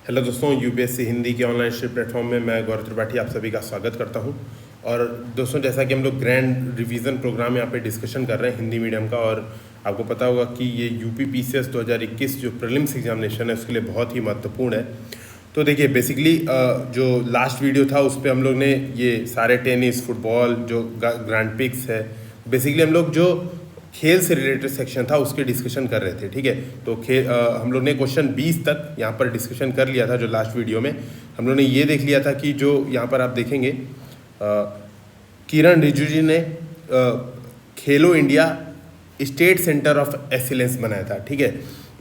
Hello दोस्तों, UPSC Hindi के online platform में मैं गौरव त्रिपाठी आप सभी का स्वागत करता हूं। और दोस्तों, जैसा कि हम लोग ग्रैंड रिवीजन प्रोग्राम यहाँ पे डिस्कशन कर रहे हैं हिंदी मीडियम का, और आपको पता होगा कि ये यूपी पीसीएस 2021 जो प्रीलिम्स एग्जामिनेशन है उसके लिए बहुत ही महत्वपूर्ण है। तो देखिए, बेसिकली जो लास्ट वीडियो था उस पर हम लोग ने ये सारे टेनिस, फुटबॉल, जो ग्रैंड पिक्स है, बेसिकली हम लोग जो खेल से रिलेटेड सेक्शन था उसके डिस्कशन कर रहे थे। ठीक है, तो हम लोग ने क्वेश्चन 20 तक यहाँ पर डिस्कशन कर लिया था। जो लास्ट वीडियो में हम लोग ने ये देख लिया था कि जो यहाँ पर आप देखेंगे किरण रिजिजू जी ने खेलो India state centre of excellence बनाया था। ठीक है,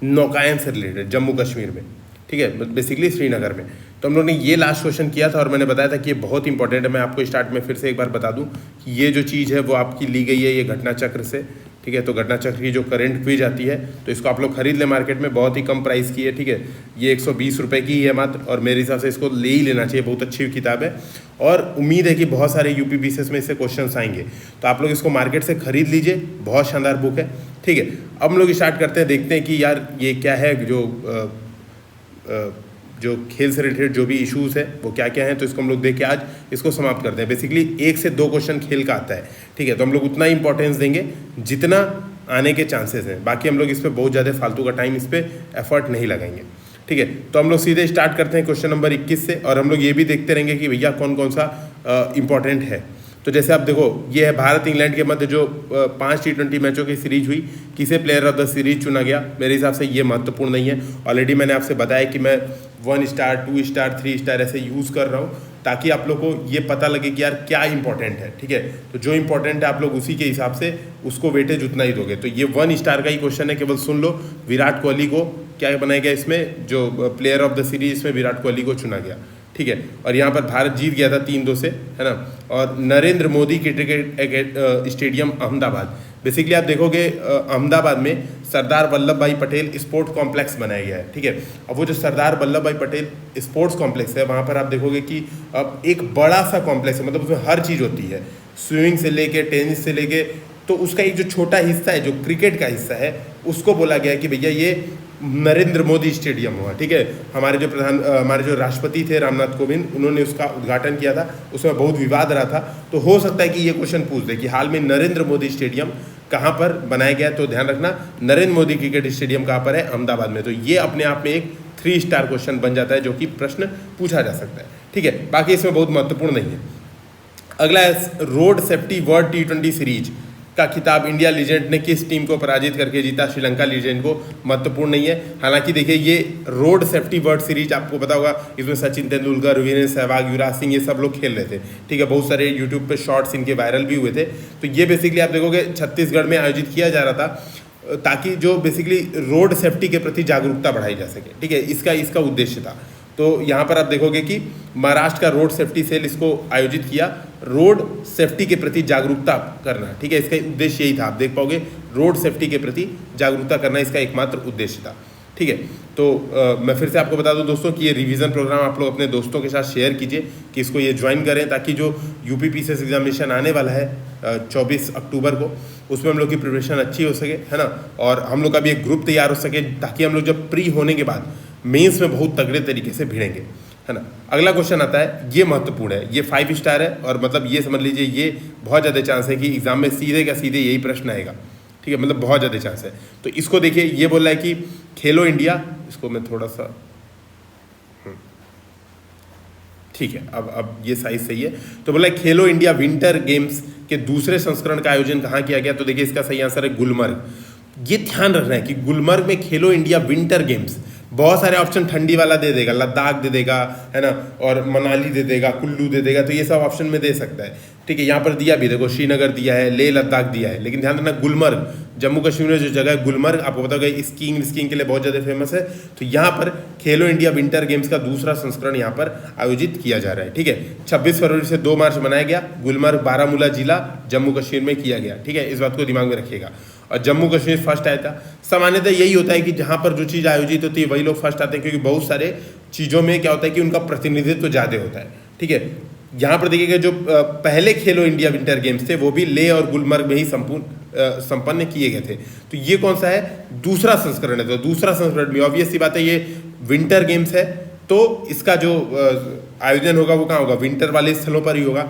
नौकायन से रिलेटेड जम्मू कश्मीर में, ठीक है, बेसिकली श्रीनगर में। तो हम लोग ने ये लास्ट क्वेश्चन किया था और मैंने बताया था कि ये बहुत इंपॉर्टेंट है। मैं आपको स्टार्ट में फिर से एक बार बता दूं कि ये जो चीज़ है वो आपकी ली गई है ये घटना चक्र से। ठीक है, तो घटना चक्र की जो करंट क्विज आती है तो इसको आप लोग खरीद लें मार्केट में, बहुत ही कम प्राइस की है। ठीक है, ये 120 रुपये की ही है मात्र, और मेरे हिसाब से इसको ले ही लेना चाहिए। बहुत अच्छी किताब है और उम्मीद है कि बहुत सारे यूपी पीसीएस में इससे क्वेश्चन आएंगे, तो आप लोग इसको मार्केट से खरीद लीजिए। बहुत शानदार बुक है। ठीक है, अब हम लोग स्टार्ट करते हैं, देखते हैं कि यार ये क्या है, जो खेल से रिलेटेड जो भी इश्यूज़ है वो क्या क्या हैं। तो इसको हम लोग देख के आज इसको समाप्त करते हैं। बेसिकली 1 से 2 क्वेश्चन खेल का आता है। ठीक है, तो हम लोग उतना इंपॉर्टेंस देंगे जितना आने के चांसेस हैं, बाकी हम लोग इस पर बहुत ज़्यादा फालतू का टाइम इस पर एफर्ट नहीं लगाएंगे। ठीक है, तो हम लोग सीधे स्टार्ट करते हैं क्वेश्चन नंबर 21 से, और हम लोग ये भी देखते रहेंगे कि भैया कौन कौन सा इंपॉर्टेंट है। तो जैसे आप देखो, ये है भारत इंग्लैंड के मध्य जो 5 T20 मैचों की सीरीज हुई, किसे प्लेयर ऑफ द सीरीज चुना गया। मेरे हिसाब से ये महत्वपूर्ण नहीं है। ऑलरेडी मैंने आपसे बताया कि मैं 1 स्टार 2 स्टार 3 स्टार ऐसे यूज़ कर रहा हूँ ताकि आप लोग को ये पता लगे कि यार क्या इंपॉर्टेंट है। ठीक है, तो जो इंपॉर्टेंट है आप लोग उसी के हिसाब से उसको वेटेज उतना ही दोगे। तो ये 1 स्टार का ही क्वेश्चन है, केवल सुन लो। विराट कोहली को क्या बनाया गया इसमें, जो प्लेयर ऑफ द सीरीज इसमें विराट कोहली को चुना गया। ठीक है, और यहाँ पर भारत जीत गया था 3-2 से, है ना। और Narendra Modi cricket stadium Ahmedabad, basically आप देखोगे अहमदाबाद में सरदार वल्लभ भाई पटेल स्पोर्ट कॉम्प्लेक्स बनाया गया है। ठीक है, अब वो जो सरदार वल्लभ भाई पटेल स्पोर्ट्स कॉम्प्लेक्स है वहाँ पर आप देखोगे कि अब एक बड़ा सा कॉम्प्लेक्स है, मतलब उसमें हर चीज़ होती है, स्विमिंग से लेके टेनिस से लेके। तो उसका एक जो छोटा हिस्सा है जो क्रिकेट का हिस्सा है उसको बोला गया है कि भैया ये नरेंद्र मोदी स्टेडियम हुआ। ठीक है, हमारे जो राष्ट्रपति थे रामनाथ कोविंद, उन्होंने उसका उद्घाटन किया था, उसमें बहुत विवाद रहा था। तो हो सकता है कि ये क्वेश्चन पूछ दे कि हाल में नरेंद्र मोदी स्टेडियम कहाँ पर बनाया गया है। तो ध्यान रखना, नरेंद्र मोदी क्रिकेट स्टेडियम कहाँ पर है, अहमदाबाद में। तो ये अपने आप में एक 3 स्टार क्वेश्चन बन जाता है जो कि प्रश्न पूछा जा सकता है। ठीक है, बाकी इसमें बहुत महत्वपूर्ण नहीं है। अगला है road safety world T20 series का खिताब इंडिया लीजेंड ने किस टीम को पराजित करके जीता, श्रीलंका लीजेंड को। महत्वपूर्ण नहीं है। हालांकि देखिए, ये रोड सेफ्टी वर्ल्ड सीरीज आपको पता होगा, इसमें सचिन तेंदुलकर, वीरेंद्र सहवाग, युवराज सिंह, ये सब लोग खेल रहे थे। ठीक है, बहुत सारे यूट्यूब पे शॉर्ट्स इनके वायरल भी हुए थे। तो ये बेसिकली आप देखोगे छत्तीसगढ़ में आयोजित किया जा रहा था ताकि जो बेसिकली रोड सेफ्टी के प्रति जागरूकता बढ़ाई जा सके। ठीक है, इसका उद्देश्य था। तो यहाँ पर आप देखोगे कि महाराष्ट्र का रोड सेफ्टी सेल इसको आयोजित किया, रोड सेफ्टी के प्रति जागरूकता करना। ठीक है, इसका उद्देश्य यही था। आप देख पाओगे, रोड सेफ्टी के प्रति जागरूकता करना इसका एकमात्र उद्देश्य था। ठीक है, तो मैं फिर से आपको बता दूं दोस्तों कि ये रिवीजन प्रोग्राम आप लोग अपने दोस्तों के साथ शेयर कीजिए कि इसको ये ज्वाइन करें, ताकि जो यूपी पीसीएस एग्जामिनेशन आने वाला है 24 अक्टूबर को, उसमें हम लोग की प्रिपरेशन अच्छी हो सके, है ना। और हम लोग का भी एक ग्रुप तैयार हो सके ताकि हम लोग जब प्री होने के बाद मेंस में बहुत तगड़े तरीके से भिड़ेंगे, है ना। अगला क्वेश्चन आता है, ये महत्वपूर्ण है, ये 5 स्टार है, और मतलब ये समझ लीजिए ये बहुत ज़्यादा चांस है कि एग्जाम में सीधे का सीधे यही प्रश्न आएगा। ठीक है, मतलब बहुत ज़्यादा चांस है। तो इसको देखिए, ये बोल रहा है कि खेलो इंडिया, इसको मैं थोड़ा सा, ठीक है, अब ये साइज सही है। तो बोला है खेलो इंडिया विंटर गेम्स के दूसरे संस्करण का आयोजन कहाँ किया गया। तो देखिए, इसका सही आंसर है गुलमर्ग। ये ध्यान रखना है कि गुलमर्ग में खेलो इंडिया विंटर गेम्स, बहुत सारे ऑप्शन ठंडी वाला दे देगा, लद्दाख दे देगा, है ना, और मनाली दे देगा, कुल्लू दे देगा, तो ये सब ऑप्शन में दे सकता है। ठीक है, यहाँ पर दिया भी, देखो श्रीनगर दिया है, लेह लद्दाख दिया है, लेकिन ध्यान रखना गुलमर्ग, जम्मू कश्मीर में जो जगह है गुलमर्ग, आपको पता होगा स्कीइंग के लिए बहुत ज़्यादा फेमस है। तो यहाँ पर खेलो इंडिया विंटर गेम्स का दूसरा संस्करण यहाँ पर आयोजित किया जा रहा है। ठीक है, 26 फरवरी से 2 मार्च मनाया गया। गुलमर्ग बारामूला जिला जम्मू कश्मीर में किया गया। ठीक है, इस बात को दिमाग में रखिएगा। और जम्मू कश्मीर फर्स्ट आया था। सामान्यतः यही होता है कि जहाँ पर जो चीज़ आयोजित होती है वही लोग फर्स्ट आते हैं, क्योंकि बहुत सारे चीज़ों में क्या होता है कि उनका प्रतिनिधित्व ज़्यादा होता है। ठीक है, यहाँ पर देखिएगा जो पहले खेलो इंडिया विंटर गेम्स थे वो भी लेह और गुलमर्ग में ही संपन्न किए गए थे। तो ये कौन सा है, दूसरा संस्करण है। तो दूसरा संस्करण में ऑब्वियस सी बात है ये विंटर गेम्स है, तो इसका जो आयोजन होगा वो कहाँ होगा, विंटर वाले स्थलों पर ही होगा।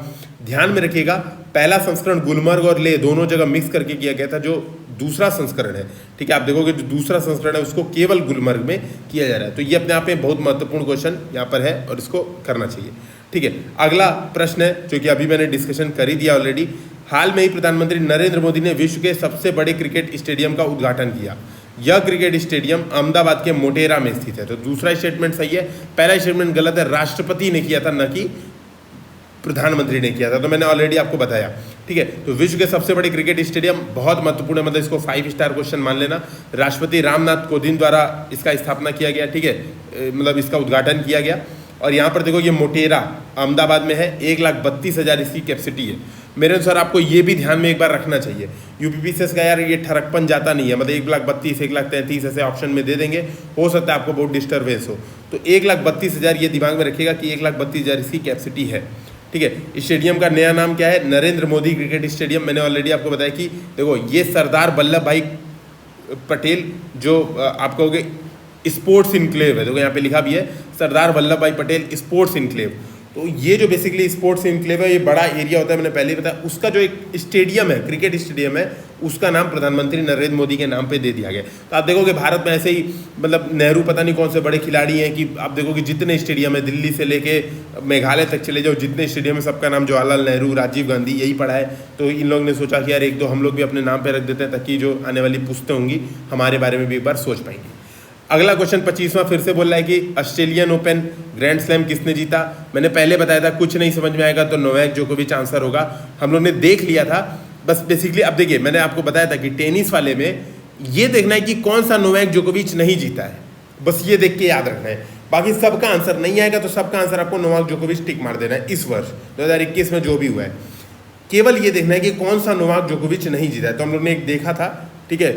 ध्यान में रखिएगा, पहला संस्करण गुलमर्ग और लेह दोनों जगह मिक्स करके किया गया था, जो दूसरा संस्करण है, ठीक है, आप देखोगे जो दूसरा संस्करण है उसको केवल गुलमर्ग में किया जा रहा है। तो ये अपने आप में बहुत महत्वपूर्ण क्वेश्चन यहाँ पर है और इसको करना चाहिए, ठीक है। अगला प्रश्न है जो कि अभी मैंने डिस्कशन कर ही दिया ऑलरेडी। हाल में ही प्रधानमंत्री नरेंद्र मोदी ने विश्व के सबसे बड़े क्रिकेट स्टेडियम का उद्घाटन किया। यह क्रिकेट स्टेडियम अहमदाबाद के मोटेरा में स्थित है। तो दूसरा स्टेटमेंट सही है, पहला स्टेटमेंट गलत है, राष्ट्रपति ने किया था न कि प्रधानमंत्री ने किया था। तो मैंने ऑलरेडी आपको बताया, ठीक है। तो विश्व के सबसे बड़े क्रिकेट स्टेडियम बहुत महत्वपूर्ण है, मतलब इसको 5 स्टार क्वेश्चन मान लेना। राष्ट्रपति रामनाथ कोविंद द्वारा इसका स्थापना किया गया, ठीक है, मतलब इसका उद्घाटन किया गया। और यहाँ पर देखो ये मोटेरा अहमदाबाद में है, 1,32,000 इसकी कैपेसिटी है। मेरे अनुसार आपको ये भी ध्यान में एक बार रखना चाहिए, यूपीपीसीएस का यार ये ठरकपन जाता नहीं है, मतलब 1,32,000 1,33,000 ऐसे ऑप्शन में दे देंगे, हो सकता है आपको बहुत डिस्टर्बेंस हो। तो 1,32,000 ये दिमाग में रखिएगा कि 1,32,000 इसकी कैपेसिटी है, ठीक है। स्टेडियम का नया नाम क्या है, नरेंद्र मोदी क्रिकेट स्टेडियम। मैंने ऑलरेडी आपको बताया कि देखो ये सरदार वल्लभ भाई पटेल जो आप कहोगे स्पोर्ट्स इनक्लेव है, देखो यहाँ पे लिखा भी है सरदार वल्लभ भाई पटेल स्पोर्ट्स इनक्लेव। तो ये जो बेसिकली स्पोर्ट्स इनक्लेव है, ये बड़ा एरिया होता है, मैंने पहले ही बताया। उसका जो एक स्टेडियम है, क्रिकेट स्टेडियम है, उसका नाम प्रधानमंत्री नरेंद्र मोदी के नाम पे दे दिया गया। तो आप देखोगे भारत में ऐसे ही, मतलब नेहरू पता नहीं कौन से बड़े खिलाड़ी हैं कि आप देखोगे जितने स्टेडियम है, दिल्ली से लेके मेघालय तक चले जाओ, जितने स्टेडियम है सबका नाम जवाहरलाल नेहरू, राजीव गांधी यही पड़ा है। तो इन लोगों ने सोचा कि यार एक दो हम लोग भी अपने नाम पर रख देते हैं, ताकि जो आने वाली पुश्तें होंगी हमारे बारे में भी एक बार सोच पाएंगी। अगला क्वेश्चन 25वां फिर से बोल रहा है कि ऑस्ट्रेलियन ओपन ग्रैंड स्लैम किसने जीता। मैंने पहले बताया था कुछ नहीं समझ में आएगा तो नोवाक जोकोविच आंसर होगा, हम लोग ने देख लिया था। बस बेसिकली अब देखिए, मैंने आपको बताया था कि टेनिस वाले में ये देखना है कि कौन सा नोवाक जोकोविच नहीं जीता है, बस ये देख के याद रखना है। बाकी सबका आंसर नहीं आएगा तो सबका आंसर आपको नोवाक जोकोविच टिक मार देना है। इस वर्ष 2021 में जो भी हुआ है, केवल ये देखना है कि कौन सा नोवाक जोकोविच नहीं जीता है। तो हम लोग ने एक देखा था, ठीक है,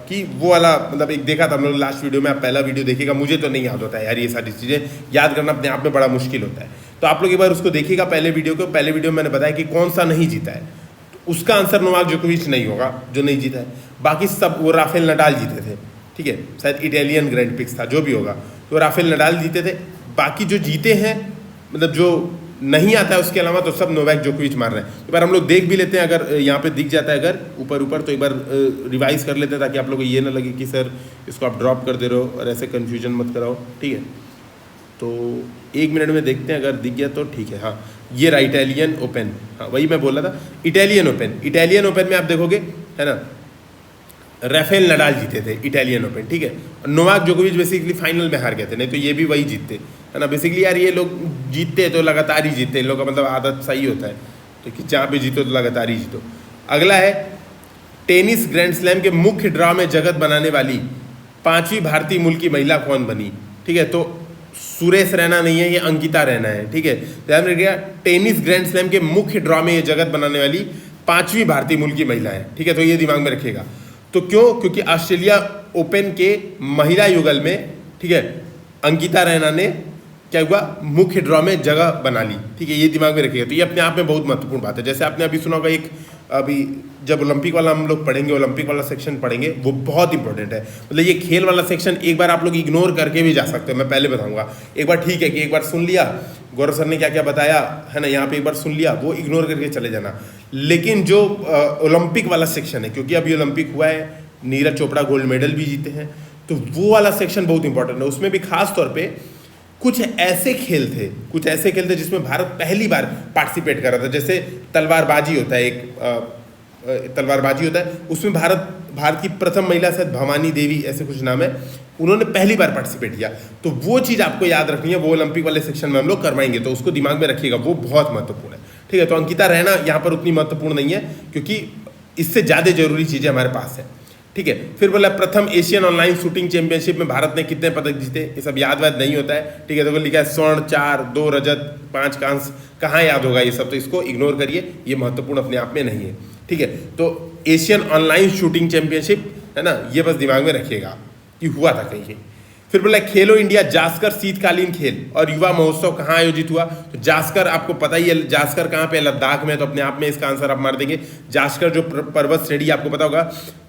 कि वो वाला मतलब एक देखा था हम लोग लास्ट वीडियो में, आप पहला वीडियो देखिएगा। मुझे तो नहीं याद होता है यार, ये सारी चीज़ें याद करना अपने आप में बड़ा मुश्किल होता है। तो आप लोग एक बार उसको देखिएगा पहले वीडियो को। पहले वीडियो में मैंने बताया कि कौन सा नहीं जीता है, तो उसका आंसर नोवाक जोकोविच नहीं होगा जो नहीं जीता है। बाकी सब वो राफेल नडाल जीते थे, ठीक है, शायद इटालियन ग्रैंड प्रिक्स था, जो भी होगा, तो राफेल नडाल जीते थे। बाकी जो जीते हैं, मतलब जो नहीं आता है उसके अलावा, तो सब नोवाक जोकोविच मार रहे हैं। एक बार हम लोग देख भी लेते हैं, अगर यहाँ पे दिख जाता है अगर ऊपर तो एक बार रिवाइज कर लेते हैं, ताकि आप लोगों को ये ना लगे कि सर इसको आप ड्रॉप कर दे रहे हो और ऐसे कन्फ्यूजन मत कराओ, ठीक है। तो 1 मिनट में देखते हैं, अगर दिख गया तो ठीक है। हाँ, ये रहा इटालियन ओपन, हाँ वही मैं बोल रहा था, इटालियन ओपन में आप देखोगे, है ना, राफेल नडाल जीते थे इटालियन ओपन, ठीक है। नोवाक जोकोविच बेसिकली फाइनल में हार गए थे, नहीं तो ये भी वही जीतते, है ना। बेसिकली यार ये लोग जीतते तो लगातार ही जीतते, इन लोगों का मतलब आदत सही होता है, तो कि जहाँ पे जीतो तो लगातार ही जीतो। अगला है टेनिस ग्रैंड स्लैम के मुख्य ड्रॉ में जगत बनाने वाली 5वीं भारतीय मूल की महिला कौन बनी, ठीक है। तो सुरेश रैना नहीं है, ये अंकिता रैना है, ठीक है। ध्यान रखिएगा, टेनिस ग्रैंड स्लैम के मुख्य ड्रॉ में ये जगत बनाने वाली 5वीं भारतीय मूल की महिला है, ठीक है। तो ये दिमाग में रखिएगा। तो क्यों, क्योंकि ऑस्ट्रेलिया ओपन के महिला युगल में, ठीक है, अंकिता रैना ने क्या हुआ, मुख्य ड्रॉ में जगह बना ली, ठीक है, ये दिमाग में रखिएगा। तो ये अपने आप में बहुत महत्वपूर्ण बात है। जैसे आपने अभी सुना होगा, एक अभी जब ओलंपिक वाला हम लोग पढ़ेंगे, ओलंपिक वाला सेक्शन पढ़ेंगे, वो बहुत इंपॉर्टेंट है। मतलब ये खेल वाला सेक्शन एक बार आप लोग इग्नोर करके भी जा सकते हो, मैं पहले बताऊंगा। एक बार ठीक है कि एक बार सुन लिया गौरव सर ने क्या क्या बताया, है ना, यहाँ पे एक बार सुन लिया, वो इग्नोर करके चले जाना। लेकिन जो ओलंपिक वाला सेक्शन है, क्योंकि अभी ओलंपिक हुआ है, नीरज चोपड़ा गोल्ड मेडल भी जीते हैं, तो वो वाला सेक्शन बहुत इंपॉर्टेंट है। उसमें भी खास तौर पे कुछ ऐसे खेल थे जिसमें भारत पहली बार पार्टिसिपेट कर रहा था। जैसे तलवारबाजी होता है, एक तलवारबाजी होता है, उसमें भारत की प्रथम महिला शायद भवानी देवी ऐसे कुछ नाम है, उन्होंने पहली बार पार्टिसिपेट किया। तो वो चीज़ आपको याद रखनी है, वो ओलंपिक वाले सेक्शन में हम लोग करवाएंगे, तो उसको दिमाग में रखिएगा, वो बहुत महत्वपूर्ण है, ठीक है। तो अंकिता रहना यहाँ पर उतनी महत्वपूर्ण नहीं है, क्योंकि इससे ज़्यादा जरूरी चीज़ें हमारे पास है, ठीक है। फिर बोला प्रथम एशियन ऑनलाइन शूटिंग चैंपियनशिप में भारत ने कितने पदक जीते, ये सब याद वाद नहीं होता है, ठीक है। तो लिखा है स्वर्ण 4, 2 रजत, 5 कांस्य, कहाँ याद होगा ये सब, तो इसको इग्नोर करिए, ये महत्वपूर्ण अपने आप में नहीं है, ठीक है। तो एशियन ऑनलाइन शूटिंग चैंपियनशिप, है ना, ये बस दिमाग में रखिएगा कि हुआ था कहीं। फिर बोला खेलो इंडिया जास्कर शीतकालीन खेल और युवा महोत्सव कहाँ आयोजित हुआ। तो जास्कर आपको पता ही है, जास्कर कहाँ पे, लद्दाख में, तो अपने आप में इसका आंसर आप मार देंगे। जास्कर जो पर्वत श्रेणी आपको पता होगा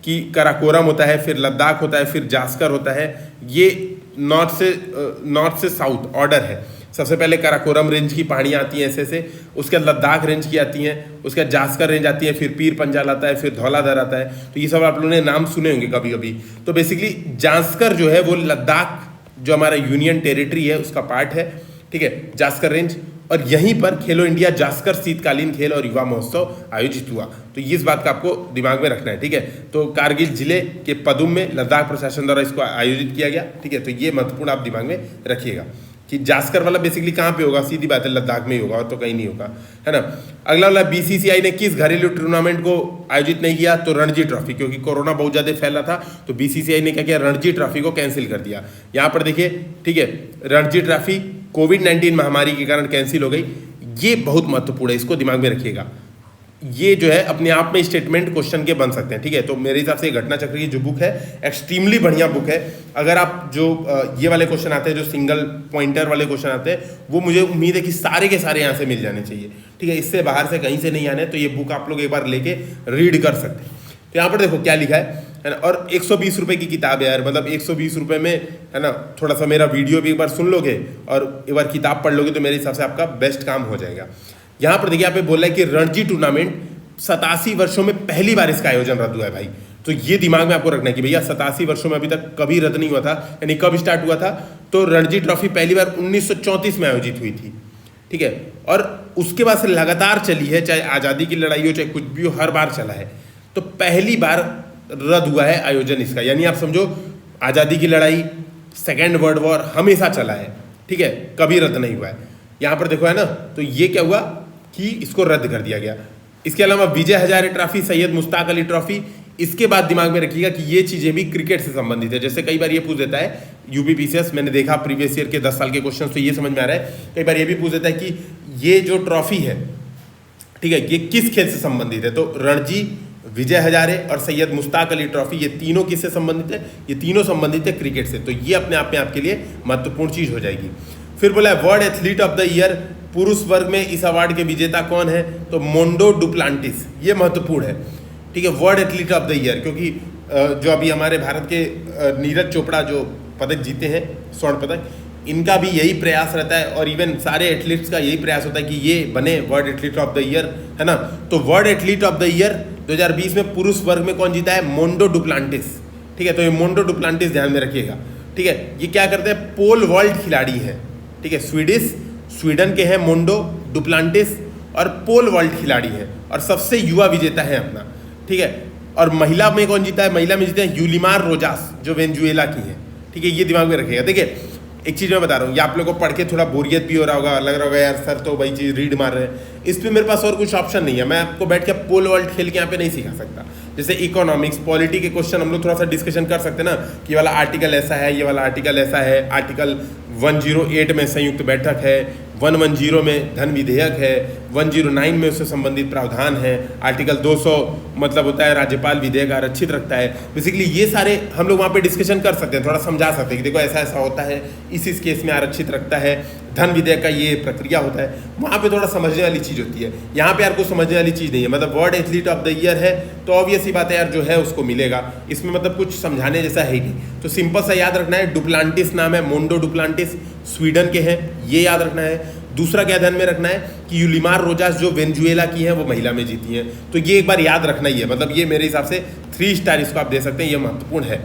कि कराकोरम होता है, फिर लद्दाख होता है, फिर जास्कर होता है, ये नॉर्थ से साउथ ऑर्डर है। सबसे पहले काराकोरम रेंज की पहाड़ियाँ आती हैं ऐसे, उसके बाद लद्दाख रेंज की आती हैं, उसके बाद जास्कर रेंज आती है, फिर पीर पंजाल आता है, फिर धौलाधर आता है। तो ये सब आप लोगों ने नाम सुने होंगे कभी कभी। तो बेसिकली जास्कर जो है वो लद्दाख जो हमारा यूनियन टेरिटरी है उसका पार्ट है, ठीक है, जास्कर रेंज। और यहीं पर खेलो इंडिया जास्कर शीतकालीन खेल और युवा महोत्सव आयोजित हुआ। तो ये इस बात का आपको दिमाग में रखना है, ठीक है। तो कारगिल जिले के पदुम में लद्दाख प्रशासन द्वारा इसको आयोजित किया गया, ठीक है। तो ये महत्वपूर्ण आप दिमाग में रखिएगा कि जास्कर वाला बेसिकली कहाँ पे होगा, सीधी बात है लद्दाख में ही होगा और तो कहीं नहीं होगा, है ना। अगला वाला बीसीसीआई ने किस घरेलू टूर्नामेंट को आयोजित नहीं किया, तो रणजी ट्रॉफी, क्योंकि कोरोना बहुत ज़्यादा फैला था तो बीसीसीआई ने क्या किया, रणजी ट्रॉफी को कैंसिल कर दिया। यहाँ पर देखिए, ठीक है, रणजी ट्रॉफी कोविड-19 महामारी के कारण कैंसिल हो गई। ये बहुत महत्वपूर्ण है, इसको दिमाग में रखिएगा। ये जो है अपने आप में स्टेटमेंट क्वेश्चन के बन सकते हैं, ठीक है। तो मेरे हिसाब से घटना चक्र की जो बुक है एक्सट्रीमली बढ़िया बुक है। अगर आप जो ये वाले क्वेश्चन आते हैं, जो सिंगल पॉइंटर वाले क्वेश्चन आते हैं, वो मुझे उम्मीद है कि सारे के सारे यहाँ से मिल जाने चाहिए, ठीक है। इससे बाहर से कहीं से नहीं आने, तो ये बुक आप लोग एक बार लेके रीड कर सकते हैं। तो यहाँ पर देखो क्या लिखा है ना। और 120 रुपये की किताब है यार, मतलब 120 रुपये में, है ना। थोड़ा सा मेरा वीडियो भी एक बार सुन लोगे और एक बार किताब पढ़ लोगे तो मेरे हिसाब से आपका बेस्ट काम हो जाएगा। यहाँ पर देखिए, यहाँ पे बोल रहा है कि रणजी टूर्नामेंट 87 वर्षों में पहली बार इसका आयोजन रद्द हुआ है भाई। तो ये दिमाग में आपको रखना है कि भैया 87 वर्षों में अभी तक कभी रद्द नहीं हुआ था। यानी कब स्टार्ट हुआ था, तो रणजी ट्रॉफी पहली बार 1934 में आयोजित हुई थी, ठीक है। और उसके बाद से लगातार चली है, चाहे आज़ादी की लड़ाई हो चाहे कुछ भी हो, हर बार चला है। तो पहली बार रद्द हुआ है आयोजन इसका, यानी आप समझो आज़ादी की लड़ाई, सेकेंड वर्ल्ड वॉर हमेशा चला है, ठीक है, कभी रद्द नहीं हुआ है। यहाँ पर देखो है ना, तो ये क्या हुआ कि इसको रद्द कर दिया गया। इसके अलावा विजय हजारे ट्रॉफी, सैयद मुश्ताक अली ट्रॉफी, इसके बाद दिमाग में रखिएगा कि ये चीज़ें भी क्रिकेट से संबंधित है। जैसे कई बार ये पूछ देता है यूपीपीसीएस, मैंने देखा प्रीवियस ईयर के 10 साल के क्वेश्चन, तो ये समझ में आ रहा है। कई बार ये भी पूछ देता है कि ये जो ट्रॉफी है, ठीक है, ये किस खेल से संबंधित है। तो रणजी, विजय हजारे और सैयद मुश्ताक अली ट्रॉफी, ये तीनों किससे संबंधित है, ये तीनों संबंधित है क्रिकेट से। तो ये अपने आप में आपके लिए महत्वपूर्ण चीज़ हो जाएगी। फिर बोला है world athlete of the year, पुरुष वर्ग में इस अवार्ड के विजेता कौन है, तो मोंडो डुप्लांटिस। ये महत्वपूर्ण है, ठीक है, world athlete of the year, क्योंकि जो अभी हमारे भारत के नीरज चोपड़ा जो पदक जीते हैं, स्वर्ण पदक, इनका भी यही प्रयास रहता है और इवन सारे एथलीट्स का यही प्रयास होता है कि ये बने world athlete of the year, है ना। तो world athlete of the year 2020 में पुरुष वर्ग में कौन जीता है, मोंडो डुप्लांटिस, ठीक है। तो ये मोंडो डुप्लांटिस ध्यान में रखिएगा, ठीक है। ये क्या करते हैं, पोल वॉल्ट खिलाड़ी हैं, ठीक है, स्वीडन के हैं मोंडो डुप्लांटिस, और पोल वॉल्ट खिलाड़ी हैं और सबसे युवा विजेता है अपना, ठीक है। और महिला में कौन जीता है, महिला में जीते हैं यूलिमार रोजास, जो वेनेजुएला की है, ठीक है। ये दिमाग में रखिएगा। देखिए एक चीज़ मैं बता रहा हूँ, ये आप लोगों को पढ़ के थोड़ा बोरियत भी हो रहा होगा, लग रहा होगा यार सर तो वही चीज़ रीड मार रहे हैं, इस पर मेरे पास और कुछ ऑप्शन नहीं है। मैं आपको बैठ के पोल वॉल्ट खेल के यहाँ पे नहीं सिखा सकता। जैसे इकोनॉमिक्स, पॉलिटी के क्वेश्चन हम लोग थोड़ा सा डिस्कशन कर सकते हैं ना, कि ये वाला आर्टिकल ऐसा है, ये वाला आर्टिकल ऐसा है, आर्टिकल 108 में संयुक्त बैठक है, 110 में धन विधेयक है, 109 में उससे संबंधित प्रावधान है, आर्टिकल 200 मतलब होता है राज्यपाल विधेयक आरक्षित रखता है। बेसिकली ये सारे हम लोग वहाँ पे डिस्कशन कर सकते हैं, थोड़ा समझा सकते हैं कि देखो ऐसा ऐसा होता है, इस केस में आरक्षित रखता है, धन विधेयक का ये प्रक्रिया होता है। वहाँ पे थोड़ा समझने वाली चीज़ होती है, यहाँ पे यार कोई समझने वाली चीज़ नहीं है। मतलब world athlete of the year है तो ऑब्वियस ही बात है यार, जो है उसको मिलेगा, इसमें मतलब कुछ समझाने जैसा है ही नहीं। तो सिंपल सा याद रखना है, डुप्लांटिस नाम है, मोंडो डुप्लांटिस, स्वीडन के हैं, ये याद रखना है। दूसरा क्या ध्यान में रखना है कि यूलिमार रोजास जो वेनेजुएला की हैं वो महिला में जीती हैं, तो ये एक बार याद रखना ही है। मतलब ये मेरे हिसाब से 3 स्टार इसको आप दे सकते हैं, ये महत्वपूर्ण है।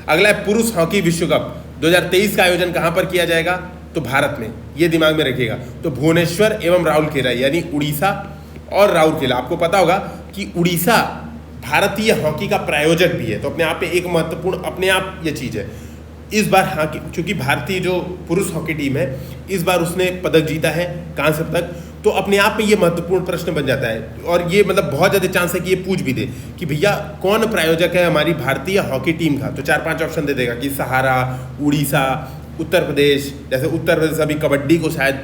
अगला है पुरुष हॉकी विश्व कप 2023 का आयोजन कहाँ पर किया जाएगा, तो भारत में, ये दिमाग में रखिएगा। तो भुवनेश्वर एवं राउरकेला, यानी उड़ीसा और राउरकेला। आपको पता होगा कि उड़ीसा भारतीय हॉकी का प्रायोजक भी है, तो अपने आप में एक महत्वपूर्ण अपने आप ये चीज़ है। इस बार हाँ, क्योंकि भारतीय जो पुरुष हॉकी टीम है इस बार उसने पदक जीता है, कांस्य पदक, तो अपने आप में ये महत्वपूर्ण प्रश्न बन जाता है। और ये मतलब बहुत ज़्यादा चांस है कि ये पूछ भी दे कि भैया कौन प्रायोजक है हमारी भारतीय हॉकी टीम का, तो 4-5 ऑप्शन दे देगा कि सहारा, उड़ीसा, उत्तर प्रदेश। जैसे उत्तर प्रदेश अभी कबड्डी को शायद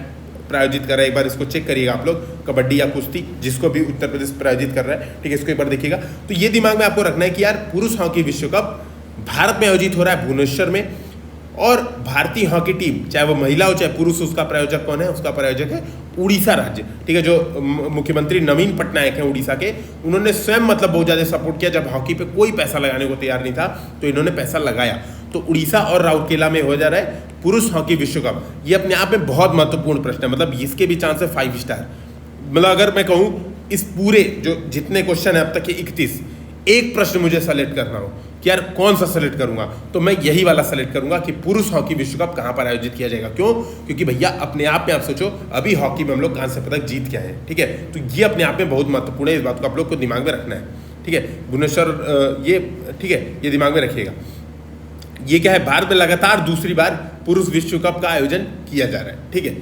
प्रायोजित कर रहा है, एक बार इसको चेक करिएगा आप लोग, कबड्डी या कुश्ती जिसको भी उत्तर प्रदेश प्रायोजित कर रहा है, ठीक है, इसको एक बार देखिएगा। तो ये दिमाग में आपको रखना है कि यार पुरुष हॉकी विश्व कप भारत में आयोजित हो रहा है, भुवनेश्वर में, और भारतीय हॉकी टीम चाहे वो महिला हो चाहे पुरुष, उसका प्रायोजक कौन है, उसका प्रायोजक है उड़ीसा राज्य, ठीक है। जो मुख्यमंत्री नवीन पटनायक हैं उड़ीसा के, उन्होंने स्वयं मतलब बहुत ज़्यादा सपोर्ट किया। जब हॉकी पे कोई पैसा लगाने को तैयार नहीं था तो इन्होंने पैसा लगाया। तो उड़ीसा और राउरकेला में हो जा रहा है पुरुष हॉकी विश्व कप। ये अपने आप में बहुत महत्वपूर्ण प्रश्न है, मतलब इसके भी चांस है 5 स्टार। मतलब अगर मैं कहूँ इस पूरे जो जितने क्वेश्चन है अब तक के 31, एक प्रश्न मुझे सेलेक्ट करना हो कि यार कौन सा सेलेक्ट करूंगा, तो मैं यही वाला सेलेक्ट करूंगा कि पुरुष हॉकी विश्व कप कहाँ पर आयोजित किया जाएगा। क्यों? क्योंकि भैया अपने आप में आप सोचो अभी हॉकी में हम लोग कांस्य पदक जीत के आए हैं, ठीक है, तो ये अपने आप में बहुत महत्वपूर्ण है, इस बात को आप लोग को दिमाग में रखना है, ठीक है। भुवनेश्वर ये ठीक है, ये दिमाग में रखिएगा। ये क्या है, भारत में लगातार दूसरी बार पुरुष विश्व कप का आयोजन किया जा रहा है, ठीक है।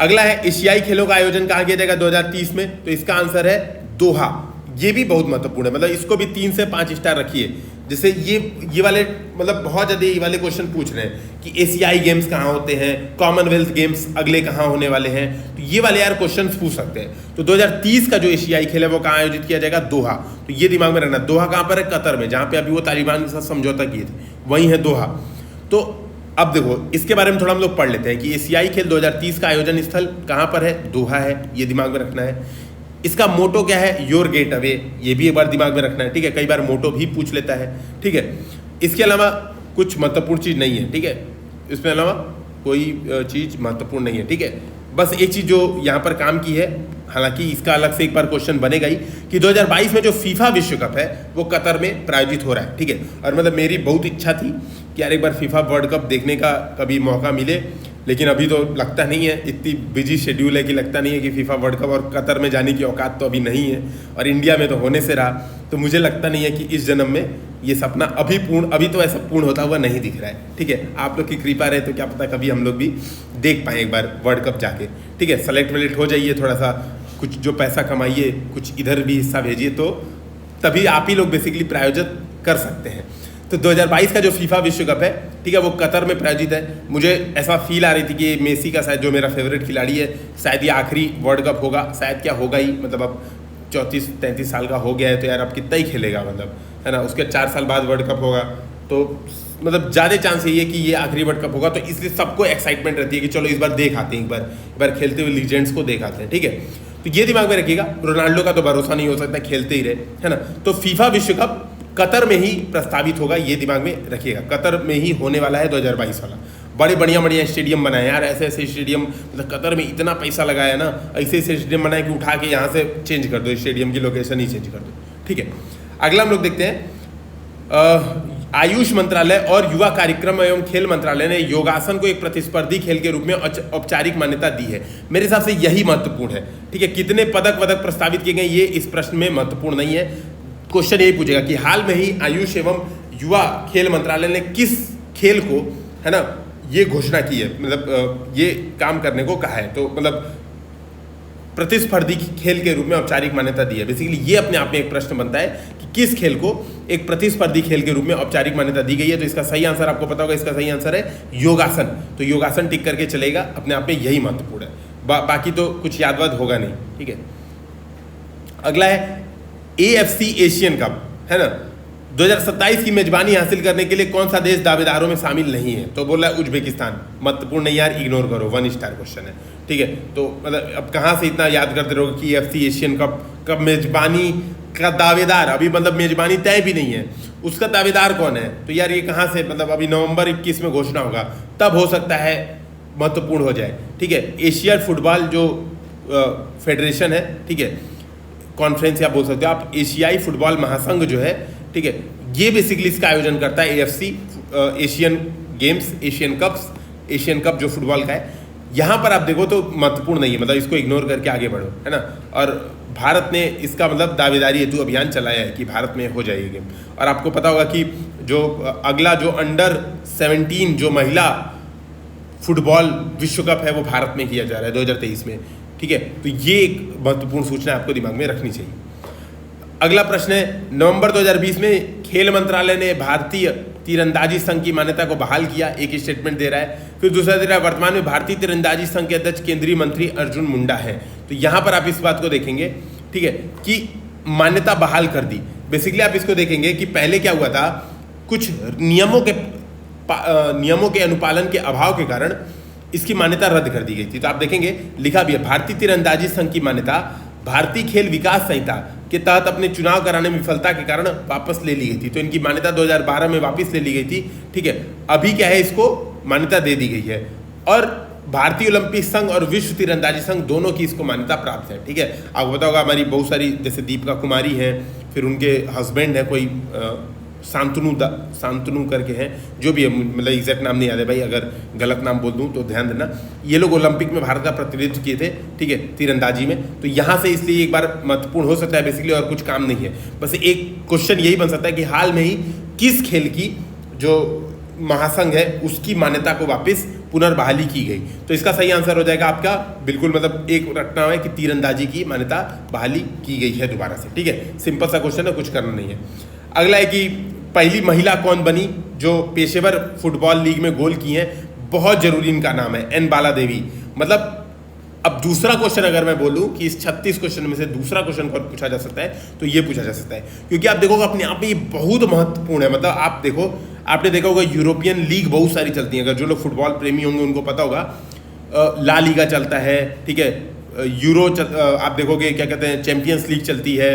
अगला है एशियाई खेलों का आयोजन कहाँ किया जाएगा 2030 में, तो इसका आंसर है दोहा। ये भी बहुत महत्वपूर्ण है, मतलब इसको भी 3 से 5 स्टार रखिए। जैसे ये वाले मतलब बहुत ज़्यादा ये वाले क्वेश्चन पूछ रहे हैं कि एशियाई गेम्स कहाँ होते हैं, कॉमनवेल्थ गेम्स अगले कहाँ होने वाले हैं, तो ये वाले यार क्वेश्चन पूछ सकते हैं। तो 2030 का जो एशियाई खेल है वो कहाँ आयोजित किया जाएगा, दोहा। तो ये दिमाग में रखना, दोहा कहाँ पर है, कतर में, जहाँ पे अभी वो तालिबान के साथ समझौता किए थे, वही है दोहा। तो अब देखो इसके बारे में थोड़ा हम लोग पढ़ लेते हैं कि एशियाई खेल 2030 का आयोजन स्थल कहाँ पर है, दोहा है, ये दिमाग में रखना है। इसका मोटो क्या है, योर गेट अवे, ये भी एक बार दिमाग में रखना है, ठीक है। कई बार मोटो भी पूछ लेता है, ठीक है। इसके अलावा कुछ महत्वपूर्ण चीज़ नहीं है, ठीक है, इसमें अलावा कोई चीज़ महत्वपूर्ण नहीं है, ठीक है। बस एक चीज़ जो यहाँ पर काम की है, हालांकि इसका अलग से एक बार क्वेश्चन बनेगा ही, कि 2022 में जो फीफा विश्व कप है वो कतर में प्रायोजित हो रहा है, ठीक है। और मतलब मेरी बहुत इच्छा थी कि यार एक बार फीफा वर्ल्ड कप देखने का कभी मौका मिले, लेकिन अभी तो लगता नहीं है, इतनी बिजी शेड्यूल है कि लगता नहीं है कि फीफा वर्ल्ड कप और कतर में जाने की औकात तो अभी नहीं है, और इंडिया में तो होने से रहा, तो मुझे लगता नहीं है कि इस जन्म में ये सपना अभी तो ऐसा पूर्ण होता हुआ नहीं दिख रहा है, ठीक है। आप लोग की कृपा रहे तो क्या पता कभी हम लोग भी देख पाएँ एक बार वर्ल्ड कप जाके, ठीक है। सेलेक्ट वेलेक्ट हो जाइए, थोड़ा सा कुछ जो पैसा कमाइए, कुछ इधर भी हिस्सा भेजिए, तो तभी आप ही लोग बेसिकली प्रायोजित कर सकते हैं। तो 2022 का जो फीफा विश्व कप है, ठीक है, वो कतर में प्रायोजित है। मुझे ऐसा फील आ रही थी कि मेसी का शायद, जो मेरा फेवरेट खिलाड़ी है, शायद ये आखिरी वर्ल्ड कप होगा, शायद क्या होगा ही, मतलब अब 34-33 साल का हो गया है, तो यार अब कितना ही खेलेगा, मतलब है ना, उसके 4 साल बाद वर्ल्ड कप होगा, तो मतलब ज़्यादा चांस यही है कि ये आखिरी वर्ल्ड कप होगा। तो इसलिए सबको एक्साइटमेंट रहती है कि चलो इस बार देख आते हैं, एक बार खेलते हुए लीजेंड्स को देख आते हैं, ठीक है। तो ये दिमाग में रखिएगा, रोनाल्डो का तो भरोसा नहीं हो सकता, खेलते ही रहे, है ना। तो फीफा विश्व कप कतर में ही प्रस्तावित होगा, ये दिमाग में रखिएगा, कतर में ही होने वाला है 2022 वाला। बड़े बढ़िया स्टेडियम बनाए यार, ऐसे स्टेडियम, मतलब कतर में इतना पैसा लगाया ना, ऐसे स्टेडियम बनाए कि उठा के यहाँ से चेंज कर दो, स्टेडियम की लोकेशन ही चेंज कर दो, ठीक है। अगला हम लोग देखते हैं, आयुष मंत्रालय और युवा कार्यक्रम एवं खेल मंत्रालय ने योगासन को एक प्रतिस्पर्धी खेल के रूप में औपचारिक मान्यता दी है। मेरे हिसाब से यही महत्वपूर्ण है, ठीक है। कितने पदक प्रस्तावित किए गए ये इस प्रश्न में महत्वपूर्ण नहीं है, क्वेश्चन यही पूछेगा कि हाल में ही आयुष एवं युवा खेल मंत्रालय ने किस खेल को, है ना, ये घोषणा की है, मतलब ये काम करने को कहा है, तो मतलब प्रतिस्पर्धी खेल के रूप में औपचारिक मान्यता दी है। बेसिकली ये अपने आप में एक प्रश्न बनता है कि किस खेल को एक प्रतिस्पर्धी खेल के रूप में औपचारिक मान्यता दी गई है। तो इसका सही आंसर आपको पता होगा, इसका सही आंसर है योगासन। तो योगासन टिक करके चलेगा, अपने आप में यही महत्वपूर्ण है, बाकी तो कुछ याद वाद होगा नहीं, ठीक है। अगला है AFC एशियन कप, है ना, 2027 की मेजबानी हासिल करने के लिए कौन सा देश दावेदारों में शामिल नहीं है, तो बोल रहा है उज्बेकिस्तान। महत्वपूर्ण नहीं यार, इग्नोर करो, 1 स्टार क्वेश्चन है, ठीक है। तो मतलब अब कहाँ से इतना याद करते रहोगे कि AFC एशियन कप कब मेजबानी का दावेदार, अभी मतलब मेजबानी तय भी नहीं है, उसका दावेदार कौन है, तो यार ये कहाँ से, मतलब अभी नवंबर 21 में घोषणा होगा, तब हो सकता है महत्वपूर्ण हो जाए, ठीक है। एशिया फुटबॉल जो फेडरेशन है, ठीक है, कॉन्फ्रेंस या बोल सकते हो आप, एशियाई फुटबॉल महासंघ जो है, ठीक है, ये बेसिकली इसका आयोजन करता है। AFC Asian games, Asian cup जो फुटबॉल का है, यहाँ पर आप देखो तो महत्वपूर्ण नहीं है, मतलब इसको इग्नोर करके आगे बढ़ो, है ना। और भारत ने इसका मतलब दावेदारी हेतु अभियान चलाया है कि भारत में हो जाए ये गेम। और आपको पता होगा कि जो अगला जो अंडर 17 जो महिला फुटबॉल विश्व कप है वो भारत में किया जा रहा है 2023 में, ठीक है। तो ये एक महत्वपूर्ण सूचना आपको दिमाग में रखनी चाहिए। अगला प्रश्न है, नवंबर 2020 में खेल मंत्रालय ने भारतीय तीरंदाजी संघ की मान्यता को बहाल किया, एक स्टेटमेंट दे रहा है। फिर दूसरा दे रहा है, वर्तमान में भारतीय तीरंदाजी संघ के अध्यक्ष केंद्रीय मंत्री अर्जुन मुंडा है। तो यहाँ पर आप इस बात को देखेंगे, ठीक है, कि मान्यता बहाल कर दी। बेसिकली आप इसको देखेंगे कि पहले क्या हुआ था, कुछ नियमों के अनुपालन के अभाव के कारण इसकी मान्यता रद्द कर दी गई थी। तो आप देखेंगे लिखा भी है, भारतीय तीरंदाजी संघ की मान्यता भारतीय खेल विकास संहिता के तहत अपने चुनाव कराने में विफलता के कारण वापस ले ली गई थी। तो इनकी मान्यता 2012 में वापस ले ली गई थी, ठीक है। अभी क्या है, इसको मान्यता दे दी गई है और भारतीय ओलंपिक संघ और विश्व तीरंदाजी संघ दोनों की इसको मान्यता प्राप्त है, ठीक है। आपको पता होगा हमारी बहुत सारी जैसे दीपिका कुमारी है, फिर उनके हस्बैंड है कोई शांतनु करके हैं, जो भी है, मतलब एग्जैक्ट नाम नहीं याद है भाई, अगर गलत नाम बोल दूं तो ध्यान देना। ये लोग ओलंपिक में भारत का प्रतिनिधित्व किए थे, ठीक है, तीरंदाजी में। तो यहाँ से इसलिए एक बार महत्वपूर्ण हो सकता है बेसिकली, और कुछ काम नहीं है। बस एक क्वेश्चन यही बन सकता है कि हाल में ही किस खेल की जो महासंघ है उसकी मान्यता को वापस पुनर्बहाली की गई। तो इसका सही आंसर हो जाएगा आपका बिल्कुल, मतलब एक रटना है कि तीरंदाजी की मान्यता बहाली की गई है दोबारा से, ठीक है। सिंपल सा क्वेश्चन है, कुछ करना नहीं है। अगला है कि पहली महिला कौन बनी जो पेशेवर फुटबॉल लीग में गोल की हैं। बहुत जरूरी इनका नाम है एन बाला देवी। मतलब अब दूसरा क्वेश्चन अगर मैं बोलूं कि इस 36 क्वेश्चन में से दूसरा क्वेश्चन कौन पूछा जा सकता है, तो ये पूछा जा सकता है, क्योंकि आप देखोगे अपने आप में ये बहुत महत्वपूर्ण है। मतलब आप देखो, आपने देखा होगा यूरोपियन लीग बहुत सारी चलती हैं, अगर जो लोग फुटबॉल प्रेमी होंगे उनको पता होगा। ला लीगा चलता है, ठीक है, आप देखोगे क्या कहते हैं, चैंपियंस लीग चलती है,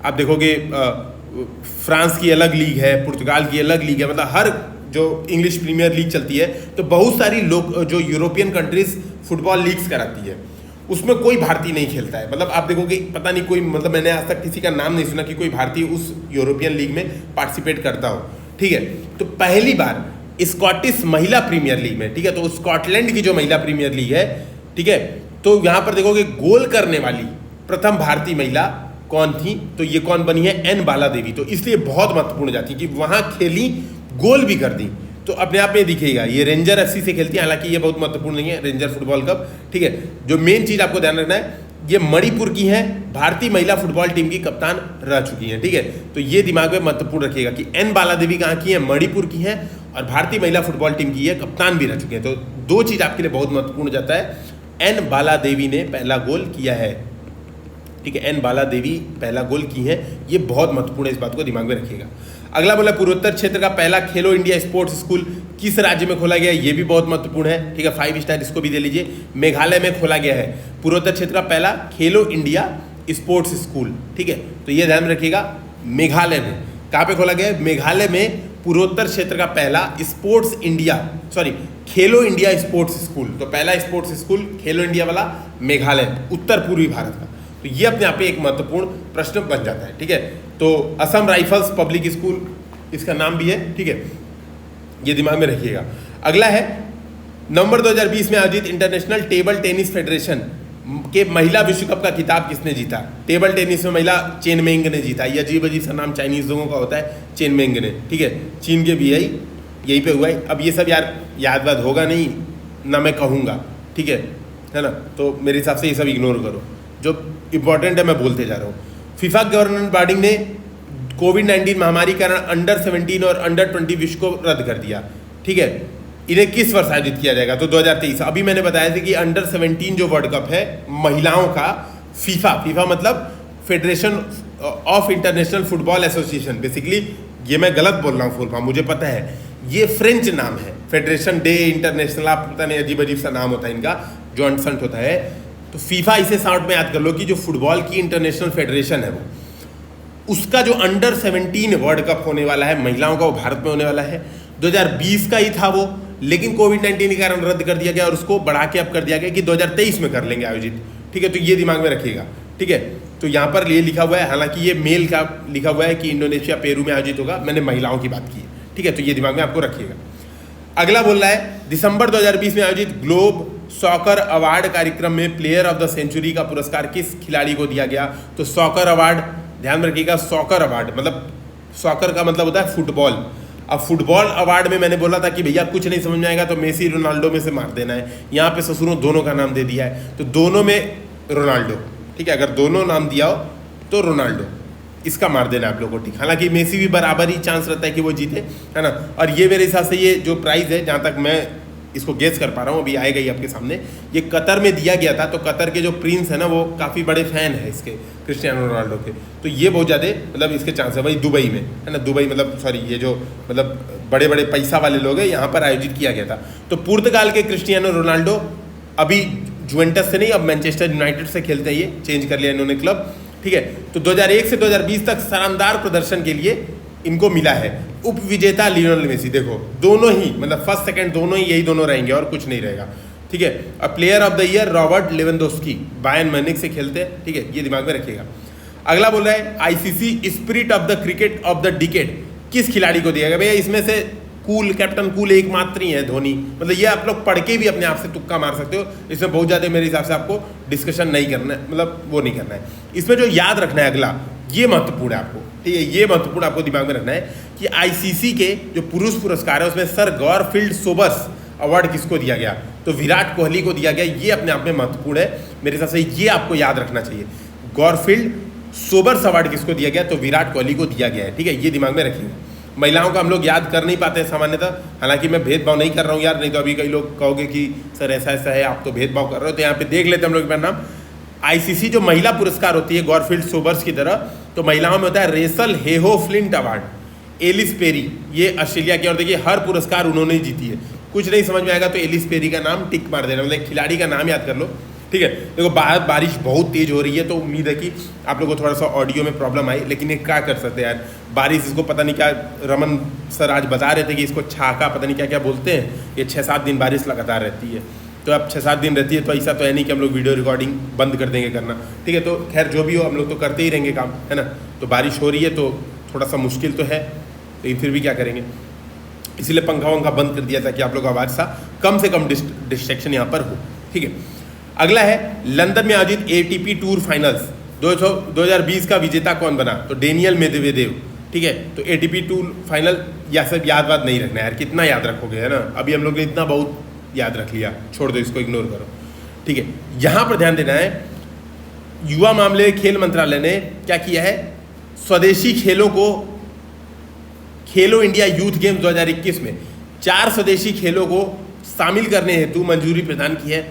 आप देखोगे फ्रांस की अलग लीग है, पुर्तगाल की अलग लीग है, मतलब हर जो इंग्लिश प्रीमियर लीग चलती है। तो बहुत सारी लोग जो यूरोपियन कंट्रीज फुटबॉल लीग्स कराती है, उसमें कोई भारतीय नहीं खेलता है। मतलब आप देखोगे पता नहीं कोई, मतलब मैंने आज तक किसी का नाम नहीं सुना कि कोई भारतीय उस यूरोपियन लीग में पार्टिसिपेट करता हो, ठीक है। तो पहली बार स्कॉटिश महिला प्रीमियर लीग में, ठीक है, तो स्कॉटलैंड की जो महिला प्रीमियर लीग है, ठीक है, तो यहाँ पर देखोगे गोल करने वाली प्रथम भारतीय महिला कौन थी, तो ये कौन बनी है, एन बाला देवी। तो इसलिए बहुत महत्वपूर्ण जाती है कि वहां खेली, गोल भी कर दी, तो अपने आप में दिखेगा। ये रेंजर एफसी से खेलती है, हालांकि ये बहुत महत्वपूर्ण नहीं है, रेंजर फुटबॉल कप, ठीक है। जो मेन चीज आपको ध्यान रखना है, ये मणिपुर की है, भारतीय महिला फुटबॉल टीम की कप्तान रह चुकी हैं, ठीक है। तो ये दिमाग में महत्वपूर्ण रखिएगा कि एन बाला देवी कहाँ की है, मणिपुर की है, और भारतीय महिला फुटबॉल टीम की है, कप्तान भी रह चुके हैं। तो दो चीज आपके लिए बहुत महत्वपूर्ण जाता है। एन बाला देवी ने पहला गोल किया है, ठीक है, एन बाला देवी पहला गोल की है, ये बहुत महत्वपूर्ण है, इस बात को दिमाग में रखिएगा। अगला बोला पूर्वोत्तर क्षेत्र का पहला खेलो इंडिया स्पोर्ट्स स्कूल किस राज्य में खोला गया है, ये भी बहुत महत्वपूर्ण है, ठीक है, 5 स्टार इसको भी दे लीजिए। मेघालय में खोला गया है पूर्वोत्तर क्षेत्र का पहला खेलो इंडिया स्पोर्ट्स स्कूल, ठीक है। तो ये ध्यान रखिएगा, मेघालय में कहाँ पे खोला गया है, मेघालय में पूर्वोत्तर क्षेत्र का पहला खेलो इंडिया स्पोर्ट्स स्कूल। तो पहला स्पोर्ट्स स्कूल खेलो इंडिया वाला मेघालय, उत्तर पूर्वी भारत का। तो ये अपने आप में एक महत्वपूर्ण प्रश्न बन जाता है, ठीक है। तो असम राइफल्स पब्लिक स्कूल इसका नाम भी है, ठीक है, ये दिमाग में रखिएगा। अगला है नवंबर 2020 में आयोजित इंटरनेशनल टेबल टेनिस फेडरेशन के महिला विश्व कप का खिताब किसने जीता। टेबल टेनिस में महिला चेन मेंग ने जीता। ये अजीब अजीब सा नाम चाइनीज लोगों का होता है, चेन मेंग ने, ठीक है, चीन के भी यहीं पे हुआ है। अब ये सब यार याद वाद होगा नहीं ना, मैं कहूँगा, ठीक है ना। तो मेरे हिसाब से ये सब इग्नोर करो, जो इंपॉर्टेंट है मैं बोलते जा रहा हूँ। फीफा गवर्निंग बॉडी ने कोविड-19 महामारी के कारण अंडर 17 और अंडर 20 विश्व को रद्द कर दिया, ठीक है। इन्हें किस वर्ष आयोजित किया जाएगा, तो 2023। अभी मैंने बताया था कि अंडर 17 जो वर्ल्ड कप है महिलाओं का, फीफा मतलब federation of international football association, basically ये मैं गलत बोल रहा हूँ फुल फॉर्म, मुझे पता है, ये फ्रेंच नाम है, फेडरेशन डे इंटरनेशनल, आप पता नहीं अजीब अजीब सा नाम होता है इनका, जो अनसंट होता है। तो फीफा इसे शॉर्ट में याद कर लो कि जो फुटबॉल की इंटरनेशनल फेडरेशन है वो, उसका जो अंडर 17 वर्ल्ड कप होने वाला है महिलाओं का, वो भारत में होने वाला है। 2020 का ही था वो, लेकिन कोविड-19 के कारण रद्द कर दिया गया और उसको बढ़ा के अब कर दिया गया कि 2023 में कर लेंगे आयोजित, ठीक है। तो ये दिमाग में रखिएगा, ठीक है। तो यहाँ पर ये लिखा हुआ है, हालांकि ये मेल का लिखा हुआ है कि इंडोनेशिया पेरू में आयोजित होगा, मैंने महिलाओं की बात की है, ठीक है। तो ये दिमाग में आपको रखिएगा। अगला बोल रहा है दिसंबर 2020 में आयोजित ग्लोब सॉकर अवार्ड कार्यक्रम में प्लेयर ऑफ द सेंचुरी का पुरस्कार किस खिलाड़ी को दिया गया। तो सॉकर अवार्ड ध्यान रखिएगा, सॉकर अवार्ड मतलब सॉकर का मतलब होता है फुटबॉल। अब फुटबॉल अवार्ड में मैंने बोला था कि भैया कुछ नहीं समझ में आएगा तो मेसी रोनाल्डो में से मार देना है, यहाँ पे ससुरों दोनों का नाम दे दिया है, तो दोनों में रोनाल्डो, ठीक है। अगर दोनों नाम दिया हो तो रोनाल्डो, इसका मार देना आप लोगों को, ठीक। हालांकि मेसी भी बराबर ही चांस रहता है कि वो जीते, है ना। और ये मेरे हिसाब से ये जो प्राइज़ है, जहाँ तक मैं इसको गेस कर पा रहा हूँ, अभी आएगा ही आपके सामने, ये कतर में दिया गया था। तो कतर के जो प्रिंस है ना, वो काफ़ी बड़े फैन है इसके, क्रिस्टियानो रोनाल्डो के, तो ये बहुत ज़्यादा मतलब इसके चांस है। भाई दुबई में है ना, दुबई मतलब सॉरी, ये जो मतलब बड़े बड़े पैसा वाले लोग हैं, यहाँ पर आयोजित किया गया था। तो पुर्तगाल के क्रिस्टियानो रोनाल्डो अभी जुवेंटस से नहीं, अब मैनचेस्टर यूनाइटेड से खेलते हैं, ये चेंज कर लिया इन्होंने क्लब, ठीक है। तो 2001 से 2020 तक शानदार प्रदर्शन के लिए इनको मिला है। उप विजेता लियोनेल मेसी, देखो दोनों ही मतलब फर्स्ट सेकंड दोनों ही यही दोनों रहेंगे और कुछ नहीं रहेगा, ठीक है। अब player of the year Robert Lewandowski, Bayern Munich से खेलते हैं, ठीक है, ये दिमाग में रखिएगा। अगला बोल रहा है ICC spirit of the cricket of the decade किस खिलाड़ी को दिया गया? भैया इसमें से कूल, कैप्टन कूल एकमात्र ही है धोनी, मतलब ये आप लोग पढ़ के भी अपने आप से तुक्का मार सकते हो, इसमें बहुत ज़्यादा मेरे हिसाब से आपको डिस्कशन नहीं करना है, मतलब वो नहीं करना है। इसमें जो याद रखना है अगला, ये महत्वपूर्ण है आपको, ठीक है, ये महत्वपूर्ण आपको दिमाग में रखना है कि आईसीसी के जो पुरुष पुरस्कार है उसमें सर गॉरफील्ड सोबर्स अवार्ड किसको दिया गया? तो विराट कोहली को दिया गया। ये अपने आप में महत्वपूर्ण है मेरे हिसाब से, ये आपको याद रखना चाहिए। गॉरफील्ड सोबर्स अवार्ड किसको दिया गया? तो विराट कोहली को दिया गया है, ठीक है, ये दिमाग में रखिएगा। महिलाओं का हम लोग याद कर नहीं पाते हैं सामान्यतः, हालांकि मैं भेदभाव नहीं कर रहा हूँ यार, नहीं तो अभी कई लोग कहोगे कि सर ऐसा ऐसा है, आप तो भेदभाव कर रहे हो, तो यहाँ पे देख लेते हैं हम लोग एक नाम। आईसीसी जो महिला पुरस्कार होती है गॉरफील्ड सोबर्स की तरह, तो महिलाओं में होता है wrestle Heyhoe flint award, Ellyse Perry, ये ऑस्ट्रेलिया की, और देखिए हर पुरस्कार उन्होंने ही जीती है। कुछ नहीं समझ में आएगा तो एलिस पेरी का नाम टिक मार देना, मतलब खिलाड़ी का नाम याद कर लो, ठीक है। देखो बारिश बहुत तेज हो रही है, तो उम्मीद है कि आप लोगों को थोड़ा सा ऑडियो में प्रॉब्लम आई, लेकिन ये क्या कर सकते हैं यार, बारिश इसको पता नहीं क्या, रमन सर आज बता रहे थे कि इसको छाका पता नहीं क्या क्या बोलते हैं, ये 6-7 दिन बारिश लगातार रहती है। तो अब 6-7 दिन रहती है तो ऐसा तो है नहीं कि हम लोग वीडियो रिकॉर्डिंग बंद कर देंगे करना, ठीक है। तो खैर जो भी हो हम लोग तो करते ही रहेंगे काम, है ना। तो बारिश हो रही है तो थोड़ा सा मुश्किल तो है, लेकिन फिर भी क्या करेंगे, इसीलिए पंखा वंखा बंद कर दिया ताकि आप लोग आवाज़ सा कम से कम डिस्ट्रैक्शन यहाँ पर हो, ठीक है। अगला है लंदन में आयोजित एटीपी टूर फाइनल्स 2020 का विजेता कौन बना? तो डेनियल मेदवेदेव, ठीक है। तो एटीपी टूर फाइनल, या सब याद नहीं रखना है यार, कितना याद रखोगे, है ना। अभी हम लोग ने इतना बहुत याद रख लिया, छोड़ दो इसको, इग्नोर करो, ठीक है। यहाँ पर ध्यान देना है, युवा मामले खेल मंत्रालय ने क्या किया है, स्वदेशी खेलों को खेलो इंडिया यूथ गेम्स 2021 में 4 स्वदेशी खेलों को शामिल करने हेतु मंजूरी प्रदान की है।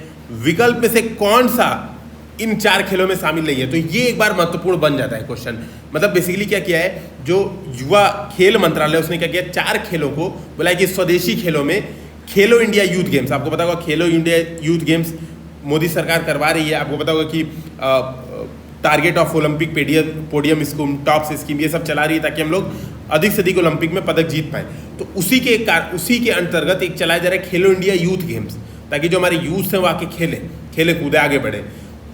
विकल्प में से कौन सा इन 4 खेलों में शामिल नहीं है? तो ये एक बार महत्वपूर्ण बन जाता है क्वेश्चन। मतलब बेसिकली क्या किया है, जो युवा खेल मंत्रालय उसने क्या किया, 4 खेलों को बोला कि स्वदेशी खेलों में खेलो इंडिया यूथ गेम्स, आपको पता होगा खेलो इंडिया यूथ गेम्स मोदी सरकार करवा रही है, आपको पता होगा कि target of Olympic podium scheme, tops scheme, ये सब चला रही है ताकि हम लोग अधिक से अधिक ओलंपिक में पदक जीत पाए। तो उसी के अंतर्गत एक चलाया जा रहा है खेलो इंडिया यूथ गेम्स, ताकि जो हमारे यूथ हैं वो आके खेले कूदे आगे बढ़े।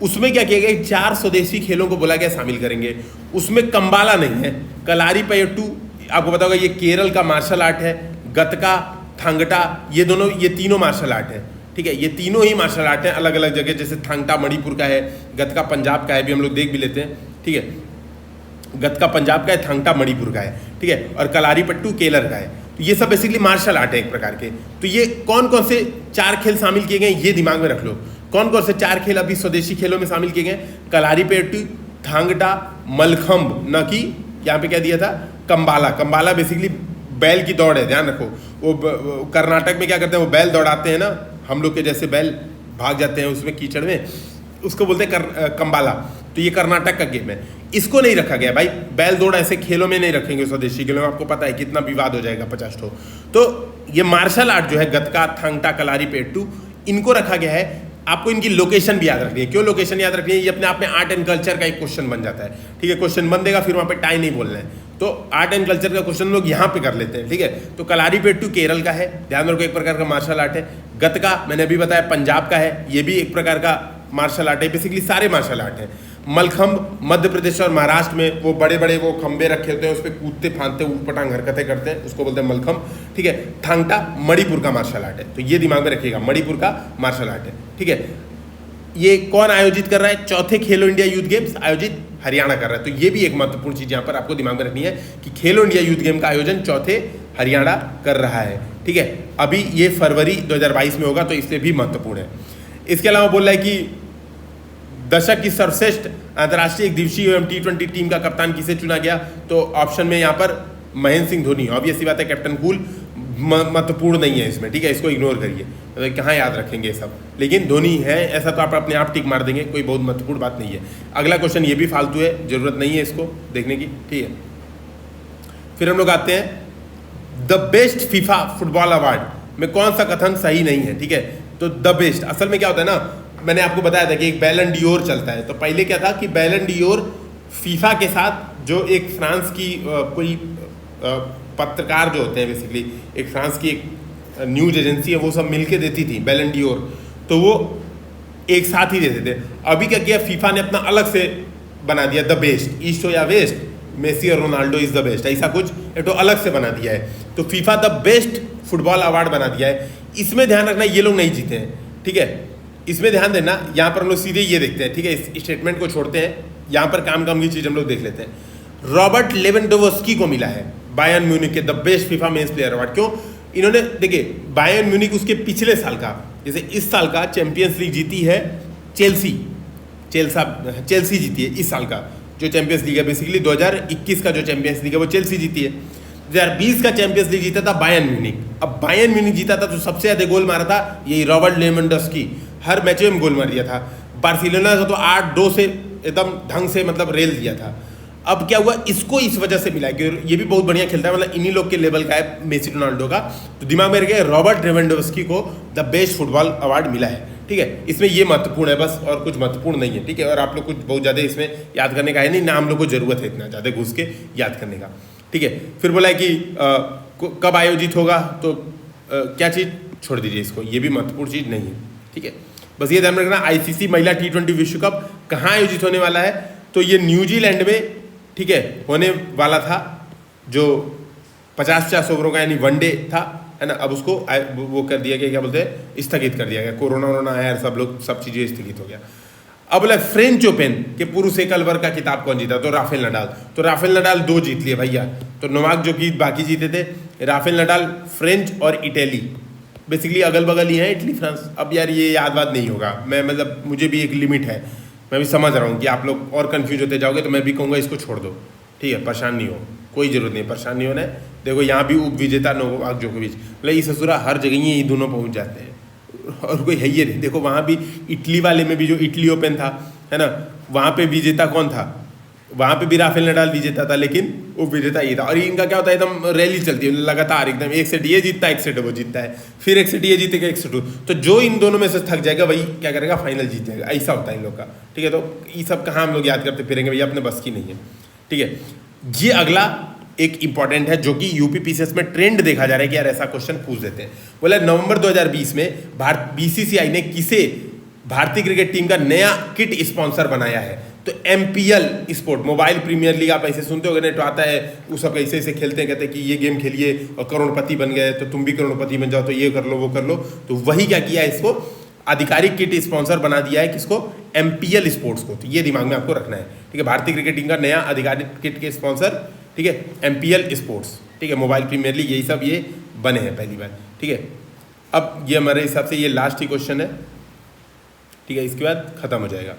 उसमें क्या किया गया, 4 स्वदेशी खेलों को बोला गया शामिल करेंगे। उसमें कंबाला नहीं है, कलारीपयट्टू, आपको पता होगा ये केरल का मार्शल आर्ट है, गतका, थांगटा, ये तीनों मार्शल आर्ट है, ठीक है। ये तीनों ही मार्शल आर्ट हैं अलग अलग जगह, जैसे थांगटा मणिपुर का है, गतका पंजाब का है, भी हम लोग देख भी लेते हैं, ठीक है। गतका पंजाब का है, थांगटा मणिपुर का है, ठीक है, और कलारीपट्टू केरल का है। तो ये सब बेसिकली मार्शल आर्ट है एक प्रकार के। तो ये कौन कौन से 4 खेल शामिल किए गए, ये दिमाग में रख लो। कौन कौन से 4 खेल अभी स्वदेशी खेलों में शामिल किए गए? कलारीपयट्टू, थांगटा, मलखम्ब, न कि यहाँ पे क्या दिया था, कंबाला। कंबाला बेसिकली बैल की दौड़ है, ध्यान रखो। वो कर्नाटक में क्या करते हैं, वो बैल दौड़ाते हैं ना, हम लोग के जैसे बैल भाग जाते हैं उसमें कीचड़ में, उसको बोलते हैं कंबाला। तो ये कर्नाटक का गेम है, इसको नहीं रखा गया भाई। बैल दौड़ ऐसे खेलों में नहीं रखेंगे स्वदेशी खेलों में, आपको पता है कितना विवाद हो जाएगा 50 ठो। तो ये मार्शल आर्ट जो है गतका, थांगटा, कलारीपयट्टू, इनको रखा गया है। आपको इनकी लोकेशन भी याद रखनी है। क्यों लोकेशन याद रखनी है? ये अपने आप में आर्ट एंड कल्चर का एक क्वेश्चन बन जाता है, ठीक है। क्वेश्चन बन देगा, फिर वहाँ पे टाई नहीं बोलना है, तो आर्ट एंड कल्चर का क्वेश्चन लोग यहाँ पे कर लेते हैं, ठीक है। तो कलारीपयट्टू केरल का है, ध्यान रखो, एक प्रकार का मार्शल आर्ट है। गतका मैंने अभी बताया पंजाब का है, ये भी एक प्रकार का मार्शल आर्ट है। बेसिकली सारे मार्शल आर्ट हैं। मलखम्ब मध्य प्रदेश और महाराष्ट्र में, वो बड़े बड़े वो खंबे रखे होते हैं, उस पर कूदते फांदते ऊटपटांग हरकतें करते हैं, उसको बोलते हैं मलखम्ब, ठीक है। थांगटा मणिपुर का मार्शल आर्ट है, तो ये दिमाग में रखिएगा, मणिपुर का मार्शल आर्ट है, ठीक है। ये कौन आयोजित कर रहा है? चौथे खेलो इंडिया यूथ गेम्स आयोजित हरियाणा कर रहा है। तो ये भी एक महत्वपूर्ण चीज़ यहाँ पर आपको दिमाग में रखनी है कि खेलो इंडिया यूथ गेम का आयोजन चौथे हरियाणा कर रहा है, ठीक है। अभी ये फरवरी 2022 में होगा, तो इसलिए भी महत्वपूर्ण है। इसके अलावा बोल रहा है कि दशक की सर्वश्रेष्ठ अंतर्राष्ट्रीय एक दिवसीय एवं T20 टीम का कप्तान किसे चुना गया? तो ऑप्शन में यहाँ पर महेंद्र सिंह धोनी, ऑब्वियस सी बात है, कैप्टन कूल महत्वपूर्ण नहीं है इसमें, ठीक है, इसको इग्नोर करिए, तो कहाँ याद रखेंगे सब, लेकिन धोनी है ऐसा तो आप अपने आप टिक मार देंगे, कोई बहुत महत्वपूर्ण बात नहीं है। अगला क्वेश्चन ये भी फालतू है, जरूरत नहीं है इसको देखने की, ठीक है। फिर हम लोग आते हैं the best FIFA football award में कौन सा कथन सही नहीं है, ठीक है। तो द बेस्ट असल में क्या होता है ना, मैंने आपको बताया था कि एक बैलन डियोर चलता है। तो पहले क्या था कि बैलन डियोर फीफा के साथ जो एक फ्रांस की कोई पत्रकार जो होते हैं, बेसिकली एक फ्रांस की एक न्यूज एजेंसी है, वो सब मिलके देती थी बैलन डियोर, तो वो एक साथ ही देते थे। अभी क्या किया फीफा ने अपना अलग से बना दिया, द बेस्ट, ईस्ट हो या वेस्ट, मेसी और रोनाल्डो इज द बेस्ट, ऐसा कुछ एक तो अलग से बना दिया है। तो FIFA the best football award बना दिया है। इसमें ध्यान रखना ये लोग नहीं जीते हैं, ठीक है, इसमें ध्यान देना। यहाँ पर हम लोग सीधे ये देखते हैं, ठीक है, इस स्टेटमेंट को छोड़ते हैं, यहाँ पर काम की चीज़ हम लोग देख लेते हैं। रॉबर्ट लेवेंडोव्स्की को मिला है बायर्न म्यूनिख के the best FIFA men's player award. क्यों? इन्होंने देखिए बायर्न म्यूनिख उसके पिछले साल का, जैसे इस साल का चैंपियंस लीग जीती है चेल्सी जीती है इस साल का जो चैंपियंस लीग है, बेसिकली 2021 का जो चैंपियंस लीग है वो चेल्सी जीती है। 2020 का चैंपियंस लीग जीता था बायर्न म्यूनिख। अब बायर्न म्यूनिख जीता था तो सबसे ज़्यादा गोल मारा था यही रॉबर्ट लेवेंडोव्स्की, हर मैच में गोल मार दिया था। बार्सिलोना से तो 8-2 से एकदम ढंग से मतलब रेल दिया था। अब क्या हुआ, इसको इस वजह से मिला कि ये भी बहुत बढ़िया खेलता है, मतलब इन्हीं लोग के लेवल का है मेसी रोनाल्डो का, तो दिमाग में रह गया रॉबर्ट लेवेंडोव्स्की को द बेस्ट फुटबॉल अवार्ड मिला है, ठीक है। इसमें ये महत्वपूर्ण है बस, और कुछ महत्वपूर्ण नहीं है, ठीक है। और आप लोग कुछ बहुत ज़्यादा इसमें याद करने का है नहीं ना, हम लोग को जरूरत है इतना ज़्यादा घुस के याद करने का, ठीक है। फिर बोला है कि कब आयोजित होगा, तो क्या चीज़ छोड़ दीजिए इसको, ये भी महत्वपूर्ण चीज़ नहीं है, ठीक है। बस ये ध्यान में रखना ICC महिला T20 विश्व कप कहाँ आयोजित होने वाला है, तो ये न्यूजीलैंड में, ठीक है, होने वाला था, जो 50-50 ओवरों का यानी वनडे था, है ना। अब उसको वो कर दिया गया, क्या बोलते हैं, स्थगित कर दिया गया, कोरोना आया, सब चीज़ें स्थगित हो गया। अब बोला फ्रेंच ओपन के पुरुष एकल वर्ग का खिताब कौन जीता, तो राफेल नडाल। तो राफेल नडाल 2 जीत लिए भैया, तो नोवाक जोकोविच बाकी जीते थे। राफेल नडाल फ्रेंच और इटली, बेसिकली अगल बगल ही है, इटली फ्रांस। अब यार ये याद बात नहीं होगा, मैं मतलब मुझे भी एक लिमिट है, मैं भी समझ रहा हूँ कि आप लोग और कंफ्यूज होते जाओगे, तो मैं भी कहूँगा इसको छोड़ दो, ठीक है, परेशान नहीं हो, कोई ज़रूरत नहीं परेशान नहीं होना है। देखो यहाँ भी उप विजेता नोवाक जोकोविच, मतलब इस ससुरा हर जगह ही ये दोनों पहुँच जाते हैं, और कोई है ये नहीं। देखो वहाँ भी इटली वाले में भी जो इटली ओपन था, है ना, वहाँ पे विजेता कौन था, वहाँ पे भी राफेल नडाल विजेता था, लेकिन उप विजेता ये था। और इनका क्या होता है, एकदम रैली चलती है लगातार, एकदम एक सेट ये जीतता है, एक सेट वो जीतता है, फिर एक सेट ये जीतेगा, एक सेट वो। तो जो इन दोनों में से थक जाएगा वही क्या करेगा, फाइनल जीत जाएगा, ऐसा होता है इन लोग का, ठीक है। तो ये सब कहाँ हम लोग याद करते फिरेंगे भैया, अपने बस की नहीं है, ठीक है। ये अगला एक इंपॉर्टेंट है जो कि UPPCS में ट्रेंड देखा जा रहा है कि यार ऐसा क्वेश्चन पूछ देते हैं। बोला नवंबर 2020 में BCCI ने किसे भारतीय क्रिकेट टीम का नया किट स्पॉन्सर बनाया है, तो MPL sport, mobile premier league, आप ऐसे सुनते हो, नेट आता है, वो सब ऐसे ऐसे खेलते हैं, कहते हैं कि ये गेम खेलिए और करोड़पति बन गए, तो तुम भी करोड़पति बन जाओ, तो ये कर लो वो कर लो। तो वही क्या किया है, इसको आधिकारिक किट स्पॉन्सर बना दिया है, किसको, MPL स्पोर्ट्स को। तो ये दिमाग में आपको रखना है, ठीक है। भारतीय क्रिकेट टीम का नया आधिकारिक किट के स्पॉन्सर, ठीक है, MPL स्पोर्ट्स, ठीक है, मोबाइल प्रीमियर लीग, यही सब ये बने हैं पहली बार, ठीक है। अब ये हमारे हिसाब से ये लास्ट ही क्वेश्चन है, ठीक है, इसके बाद खत्म हो जाएगा,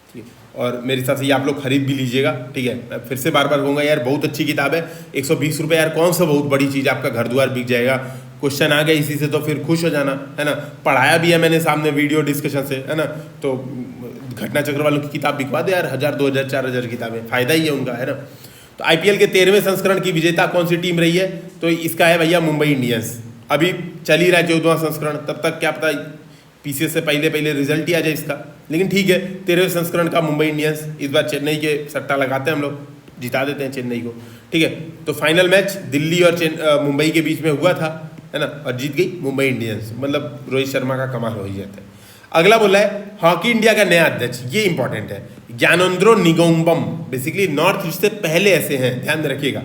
ठीक है। और मेरे हिसाब से ये आप लोग खरीद भी लीजिएगा, ठीक है। मैं फिर से बार बार कहूँगा यार बहुत अच्छी किताब है, 120 रुपये, यार कौन सा बहुत बड़ी चीज़, आपका घर द्वार बिक जाएगा। क्वेश्चन आ गए इसी से तो फिर खुश हो जाना, है ना। पढ़ाया भी है मैंने सामने वीडियो डिस्कशन से, है ना। तो घटना चक्र वालों की किताब बिकवा दे यार, 1000, 2000, 4000 किताबें, फायदा ही है उनका, है ना। तो IPL के 13वें संस्करण की विजेता कौन सी टीम रही है, तो इसका है भैया मुंबई इंडियंस। अभी चल ही रहा है 14वां संस्करण, तब तक क्या पता PCS से पहले रिजल्ट ही आ जाए इसका, लेकिन ठीक है, 13वें संस्करण का मुंबई इंडियंस। इस बार चेन्नई के सट्टा लगाते हैं हम लोग, जिता देते हैं चेन्नई को, ठीक है। तो फाइनल मैच दिल्ली और मुंबई के बीच में हुआ था, है ना, और जीत गई मुंबई इंडियंस, मतलब रोहित शर्मा का कमाल हो ही जाता है। अगला बोला है हॉकी इंडिया का नया अध्यक्ष, ये इंपॉर्टेंट है, Gyanendro Ningombam. Basically north east से पहले ऐसे हैं, ध्यान में रखिएगा।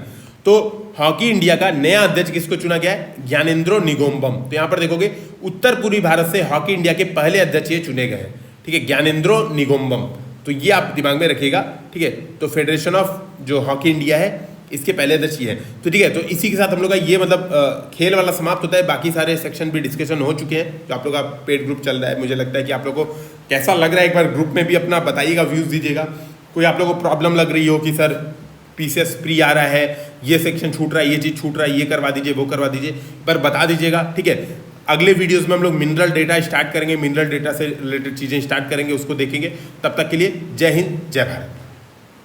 तो हॉकी इंडिया का नया अध्यक्ष किसको चुना गया है, ज्ञानेंद्रो निंगोम्बम। तो यहाँ पर देखोगे उत्तर पूर्वी भारत से हॉकी इंडिया के पहले अध्यक्ष ये चुने गए हैं, ठीक है, ज्ञानेंद्रो निंगोम्बम। तो ये आप दिमाग में रखिएगा, ठीक है। तो फेडरेशन ऑफ जो हॉकी इंडिया है, इसके पहले अध्यक्ष ये है, तो ठीक है। तो इसी के साथ हम लोग का ये मतलब खेल वाला समाप्त होता है। बाकी सारे सेक्शन भी डिस्कशन हो चुके हैं, जो आप लोग का पेड ग्रुप चल रहा है। मुझे लगता है कि आप लोग को कैसा लग रहा है, एक बार ग्रुप में भी अपना बताइएगा, व्यूज़ दीजिएगा। कोई आप लोग को प्रॉब्लम लग रही हो कि सर PCS प्री आ रहा है, ये सेक्शन छूट रहा है, ये चीज़ छूट रहा है, ये करवा दीजिए, वो करवा दीजिए, पर बता दीजिएगा, ठीक है। अगले वीडियोस में हम लोग मिनरल डेटा स्टार्ट करेंगे, मिनरल डेटा से रिलेटेड चीज़ें स्टार्ट करेंगे, उसको देखेंगे। तब तक के लिए जय हिंद, जय भारत।